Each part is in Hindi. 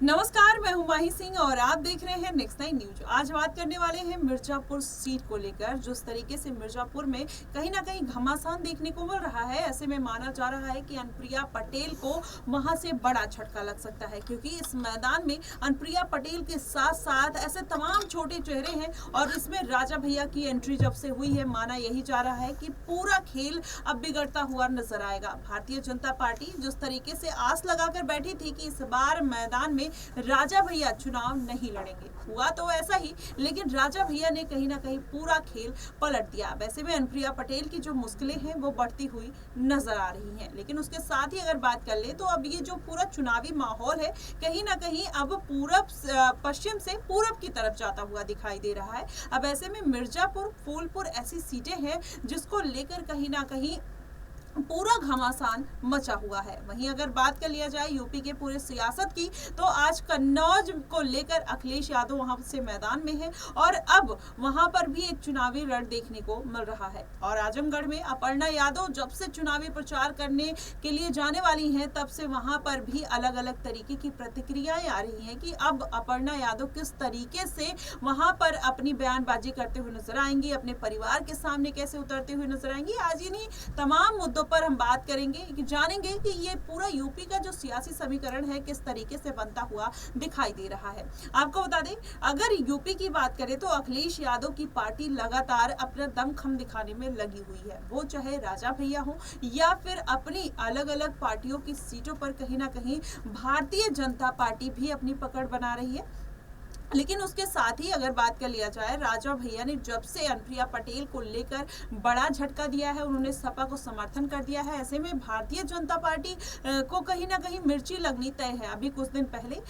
नमस्कार, मैं हूं माही सिंह और आप देख रहे हैं नेक्स्ट 9 न्यूज। आज बात करने वाले हैं मिर्जापुर सीट को लेकर। जिस तरीके से मिर्जापुर में कहीं ना कहीं घमासान देखने को मिल रहा है, ऐसे में माना जा रहा है कि अनुप्रिया पटेल को वहां से बड़ा झटका लग सकता है, क्योंकि इस मैदान में अनुप्रिया पटेल के साथ साथ ऐसे तमाम छोटे चेहरे हैं और इसमें राजा भैया की एंट्री जब से हुई है, माना यही जा रहा है कि पूरा खेल अब बिगड़ता हुआ नजर आएगा। भारतीय जनता पार्टी जिस तरीके से आस लगाकर बैठी थी कि इस बार मैदान में राजा भैया चुनाव नहीं लड़ेंगे, हुआ तो ऐसा ही, लेकिन राजा भैया ने कहीं ना कहीं पूरा खेल पलट दिया। वैसे में अनुप्रिया पटेल की जो मुश्किलें हैं वो बढ़ती हुई नजर आ रही हैं, लेकिन उसके साथ ही अगर बात कर ले तो अब ये जो पूरा चुनावी माहौल है कहीं ना कहीं अब पूरब पश्चिम से पूरब की तरफ जाता हुआ दिखाई दे रहा है। अब ऐसे में मिर्जापुर, फूलपुर ऐसी सीटें हैं जिसको लेकर कहीं ना कहीं पूरा घमासान मचा हुआ है। वहीं अगर बात कर लिया जाए यूपी के पूरे सियासत की, तो आज कन्नौज को लेकर अखिलेश यादव वहां से मैदान में है और अब वहां पर भी एक चुनावी रण देखने को मिल रहा है। और आजमगढ़ में अपर्णा यादव जब से चुनावी प्रचार करने के लिए जाने वाली हैं, तब से वहां पर भी अलग अलग तरीके की प्रतिक्रियाएं आ रही हैं कि अब अपर्णा यादव किस तरीके से वहां पर अपनी बयानबाजी करते हुए नजर आएंगी, अपने परिवार के सामने कैसे उतरते हुए नजर आएंगी। आज इन्हीं तमाम मुद्दों पर हम बात करेंगे कि जानेंगे कि ये पूरा यूपी का जो सियासी समीकरण है किस तरीके से बनता हुआ दिखाई दे रहा है। आपको बता दें, अगर यूपी की बात करें तो अखिलेश यादव की पार्टी लगातार अपना दमखम दिखाने में लगी हुई है, वो चाहे राजा भैया हो या फिर अपनी अलग अलग पार्टियों की सीटों पर कहीं ना कहीं भारतीय जनता पार्टी भी अपनी पकड़ बना रही है। लेकिन उसके साथ ही अगर बात कर लिया जाए, राजा भैया ने जब से अनुप्रिया पटेल को लेकर बड़ा झटका दिया है, उन्होंने सपा को समर्थन कर दिया है। ऐसे में भारतीय जनता पार्टी को कहीं ना कहीं मिर्ची लगनी तय है। अभी कुछ दिन पहले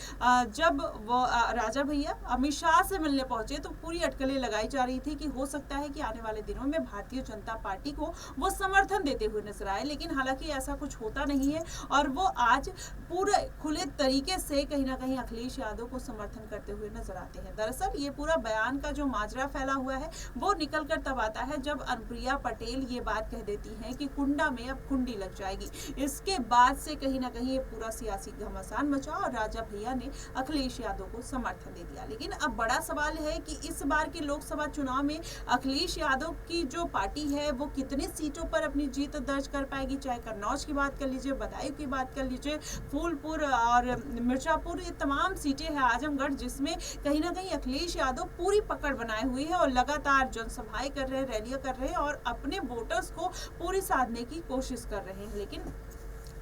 जब वो राजा भैया अमित शाह से मिलने पहुंचे तो पूरी अटकलें लगाई जा रही थी कि हो सकता है कि आने वाले दिनों में भारतीय जनता पार्टी को वो समर्थन देते हुए नजर आए, लेकिन हालांकि ऐसा कुछ होता नहीं है और वो आज पूरे खुले तरीके से कहीं ना कहीं अखिलेश यादव को समर्थन करते हुए नजर आते हैं। दरअसल ये पूरा बयान का जो माजरा फैला हुआ है वो निकल कर तब आता है जब अनुप्रिया पटेल ये बात कह देती हैं कि कुंडा में अब कुंडी लग जाएगी। इसके बाद से कहीं ना कहीं ये पूरा सियासी घमासान मचा और राजा भैया ने अखिलेश यादव को समर्थन दे दिया। लेकिन अब बड़ा सवाल है कि इस बार के लोकसभा चुनाव में अखिलेश यादव की जो पार्टी है वो कितनी सीटों पर अपनी जीत दर्ज कर पाएगी। चाहे कन्नौज की बात कर लीजिए, बदायूं की बात कर लीजिए, फूलपुर और मिर्जापुर, ये तमाम सीटें हैं, आजमगढ़, जिसमें कहीं ना कहीं अखिलेश यादव पूरी पकड़ बनाए हुए हैं और लगातार जनसभाएं कर रहे हैं, रैलियां कर रहे हैं और अपने वोटर्स को पूरी साधने की कोशिश कर रहे हैं। लेकिन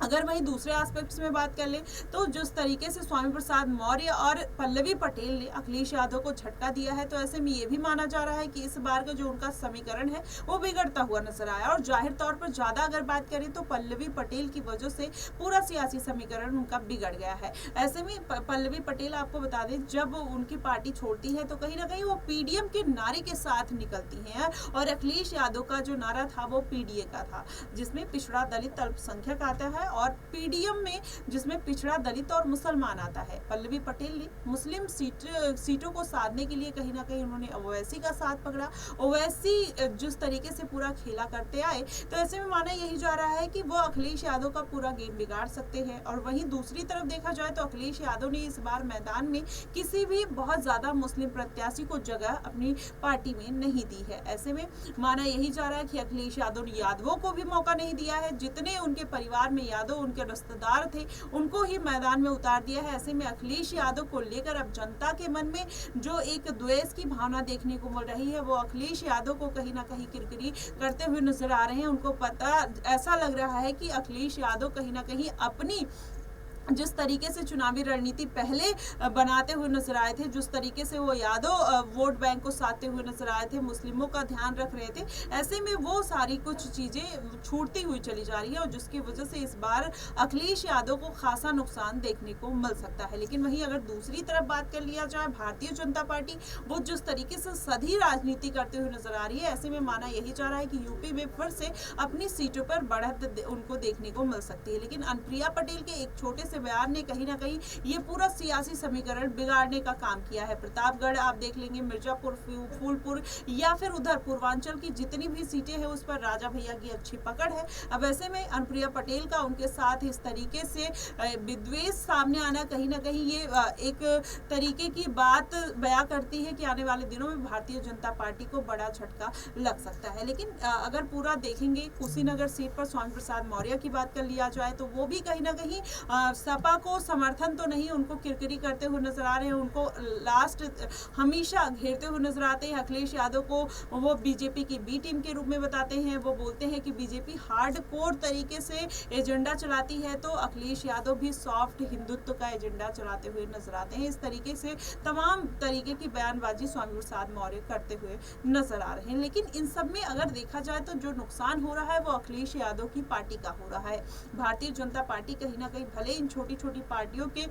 अगर वहीं दूसरे एस्पेक्ट्स में बात कर ले तो जिस तरीके से स्वामी प्रसाद मौर्य और पल्लवी पटेल ने अखिलेश यादव को झटका दिया है, तो ऐसे में ये भी माना जा रहा है कि इस बार का जो उनका समीकरण है वो बिगड़ता हुआ नजर आया। और जाहिर तौर पर ज्यादा अगर बात करें तो पल्लवी पटेल की वजह से पूरा सियासी समीकरण उनका बिगड़ गया है। ऐसे में पल्लवी पटेल, आपको बता दें, जब उनकी पार्टी छोड़ती है तो कहीं ना कहीं वो पीडीएम के नारे के साथ निकलती है और अखिलेश यादव का जो नारा था वो पीडीए का था, जिसमें पिछड़ा, दलित, अल्पसंख्यक आता है, और पीडीएम में जिसमें पिछड़ा, दलित और मुसलमान आता है। पल्लवी पटेल ने मुस्लिम सीटों को साधने के लिए कहीं ना कहीं उन्होंने ओवैसी का साथ पकड़ा। ओवैसी जिस तरीके से पूरा खेला करते आए, तो ऐसे में माना यही जा रहा है कि वो अखिलेश यादव का पूरा गेम बिगाड़ सकते हैं। और वहीं दूसरी तरफ देखा जाए तो अखिलेश यादव ने इस बार मैदान में किसी भी बहुत ज्यादा मुस्लिम प्रत्याशी को जगह अपनी पार्टी में नहीं दी है। ऐसे में माना यही जा रहा है कि अखिलेश यादव ने यादवों को भी मौका नहीं दिया है, जितने उनके परिवार में यादव, उनके रिश्तेदार थे, उनको ही मैदान में उतार दिया है। ऐसे में अखिलेश यादव को लेकर अब जनता के मन में जो एक द्वेष की भावना देखने को मिल रही है, वो अखिलेश यादव को कहीं ना कहीं किरकिरी करते हुए नजर आ रहे हैं। उनको पता, ऐसा लग रहा है कि अखिलेश यादव कहीं ना कहीं अपनी जिस तरीके से चुनावी रणनीति पहले बनाते हुए नजर आए थे, जिस तरीके से वो यादव वोट बैंक को साधते हुए नजर आए थे, मुस्लिमों का ध्यान रख रहे थे, ऐसे में वो सारी कुछ चीजें छूटती हुई चली जा रही है और जिसकी वजह से इस बार अखिलेश यादव को खासा नुकसान देखने को मिल सकता है। लेकिन वहीं अगर दूसरी तरफ बात कर लिया जाए, भारतीय जनता पार्टी वो जिस तरीके से सधी राजनीति करते हुए नजर आ रही है, ऐसे में माना यही जा रहा है कि यूपी में फिर से अपनी सीटों पर बढ़त उनको देखने को मिल सकती है। लेकिन अनुप्रिया पटेल के एक छोटे से के बयान ने कहीं ना कहीं ये पूरा सियासी समीकरण बिगाड़ने का काम किया है। प्रतापगढ़ आप देख लेंगे, मिर्जापुर, फूलपुर या फिर उधर पूर्वांचल की जितनी भी सीटें हैं उस पर राजा भैया की अच्छी पकड़ है। अब ऐसे में अनुप्रिया पटेल का उनके साथ इस तरीके से विद्वेष सामने आना कहीं ना कहीं ये एक तरीके की बात बयां करती है कि आने वाले दिनों में भारतीय जनता पार्टी को बड़ा झटका लग सकता है। लेकिन अगर पूरा देखेंगे, कुशीनगर सीट पर स्वामी प्रसाद मौर्य की बात कर लिया जाए तो वो भी कहीं ना कहीं सपा को समर्थन तो नहीं, उनको किरकिरी करते हुए नजर आ रहे हैं, उनको लास्ट हमेशा घेरते हुए नजर आते हैं। अखिलेश यादव को वो बीजेपी की बी टीम के रूप में बताते हैं। वो बोलते हैं कि बीजेपी हार्डकोर तरीके से एजेंडा चलाती है तो अखिलेश यादव भी सॉफ्ट हिंदुत्व का एजेंडा चलाते हुए नजर आते हैं। इस तरीके से तमाम तरीके की बयानबाजी स्वामी प्रसाद मौर्य करते हुए नजर आ रहे हैं। लेकिन इन सब में अगर देखा जाए तो जो नुकसान हो रहा है वो अखिलेश यादव की पार्टी का हो रहा है। भारतीय जनता पार्टी कहीं ना कहीं भले इन छोटी छोटी पार्टियों के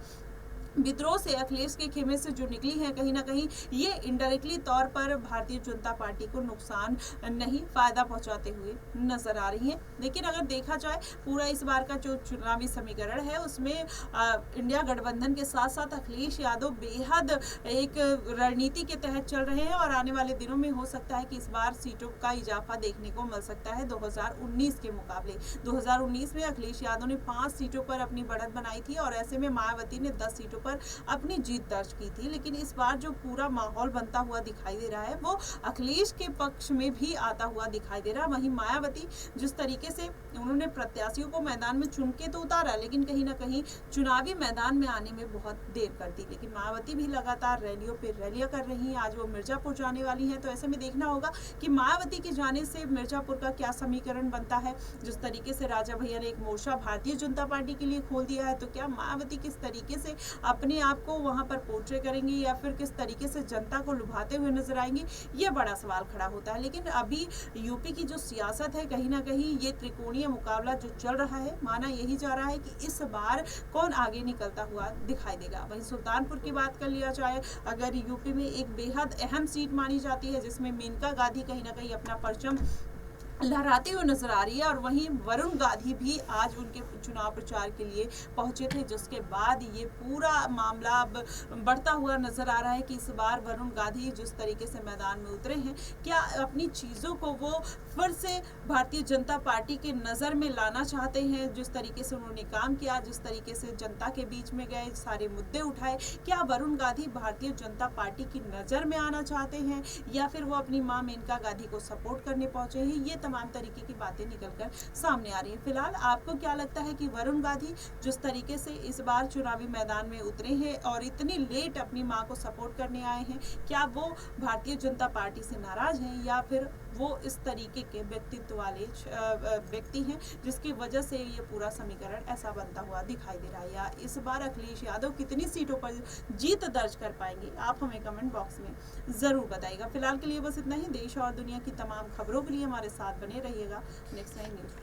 विद्रोह से, अखिलेश के खेमे से जो निकली है, कहीं ना कहीं ये इनडायरेक्टली तौर पर भारतीय जनता पार्टी को नुकसान नहीं, फायदा पहुंचाते हुए नजर आ रही है। लेकिन अगर देखा जाए पूरा इस बार का जो चुनावी समीकरण है उसमें इंडिया गठबंधन के साथ साथ अखिलेश यादव बेहद एक रणनीति के तहत चल रहे हैं और आने वाले दिनों में हो सकता है कि इस बार सीटों का इजाफा देखने को मिल सकता है 2019 के मुकाबले। 2019 में अखिलेश यादव ने 5 सीटों पर अपनी बढ़त बनाई थी और ऐसे में मायावती ने 10 सीटों पर अपनी जीत दर्ज की थी। लेकिन इस बार जो पूरा माहौल बनता हुआ दिखाई दे रहा है वो अखिलेश के पक्ष में भी आता हुआ दिखाई दे रहा है। वहीं मायावती जिस तरीके से उन्होंने प्रत्याशियों को मैदान में चुन के तो उतारा, लेकिन कहीं ना कहीं चुनावी मैदान में आने में बहुत देर कर दी। लेकिन मायावती भी लगातार रैलियों पे रैलियां कर रही हैं। आज वो मिर्जापुर जाने वाली हैं, तो ऐसे में देखना होगा कि मायावती के जाने से मिर्जापुर का क्या समीकरण बनता है। जिस तरीके से राजा भैया ने एक मोर्चा भारतीय जनता पार्टी के लिए खोल दिया है, तो क्या मायावती किस तरीके से अपने आप को वहां पर पोर्ट्रे करेंगे या फिर किस तरीके से जनता को लुभाते हुए नजर आएंगे, ये बड़ा सवाल खड़ा होता है। लेकिन अभी यूपी की जो सियासत है, कहीं ना कहीं ये त्रिकोणीय मुकाबला जो चल रहा है, माना यही जा रहा है कि इस बार कौन आगे निकलता हुआ दिखाई देगा। वहीं सुल्तानपुर की बात कर लिया जाए, अगर यूपी में एक बेहद अहम सीट मानी जाती है जिसमें मेनका गांधी कहीं ना कहीं अपना परचम लहराते हुए नजर आ रही है और वहीं वरुण गांधी भी आज उनके चुनाव प्रचार के लिए पहुंचे थे, जिसके बाद ये पूरा मामला अब बढ़ता हुआ नजर आ रहा है कि इस बार वरुण गांधी जिस तरीके से मैदान में उतरे हैं, क्या अपनी चीज़ों को वो फिर से भारतीय जनता पार्टी के नज़र में लाना चाहते हैं। जिस तरीके से उन्होंने काम किया, जिस तरीके से जनता के बीच में गए, सारे मुद्दे उठाए, क्या वरुण गांधी भारतीय जनता पार्टी की नज़र में आना चाहते हैं या फिर वो अपनी मां मेनका गांधी को सपोर्ट करने पहुंचे हैं। ये तमाम तरीके की बातें निकलकर सामने आ रही है। फिलहाल आपको क्या लगता है कि वरुण गांधी जिस तरीके से इस बार चुनावी मैदान में उतरे हैं और इतनी लेट अपनी मां को सपोर्ट करने आए हैं, क्या वो भारतीय जनता पार्टी से नाराज हैं या फिर वो इस तरीके के व्यक्तित्व वाले व्यक्ति हैं जिसकी वजह से ये पूरा समीकरण ऐसा बनता हुआ दिखाई दे रहा है। या इस बार अखिलेश यादव कितनी सीटों पर जीत दर्ज कर पाएंगे, आप हमें कमेंट बॉक्स में जरूर बताइएगा। फिलहाल के लिए बस इतना ही। देश और दुनिया की तमाम खबरों के लिए हमारे साथ बने रहिएगा नेक्स्ट 9 न्यूज़।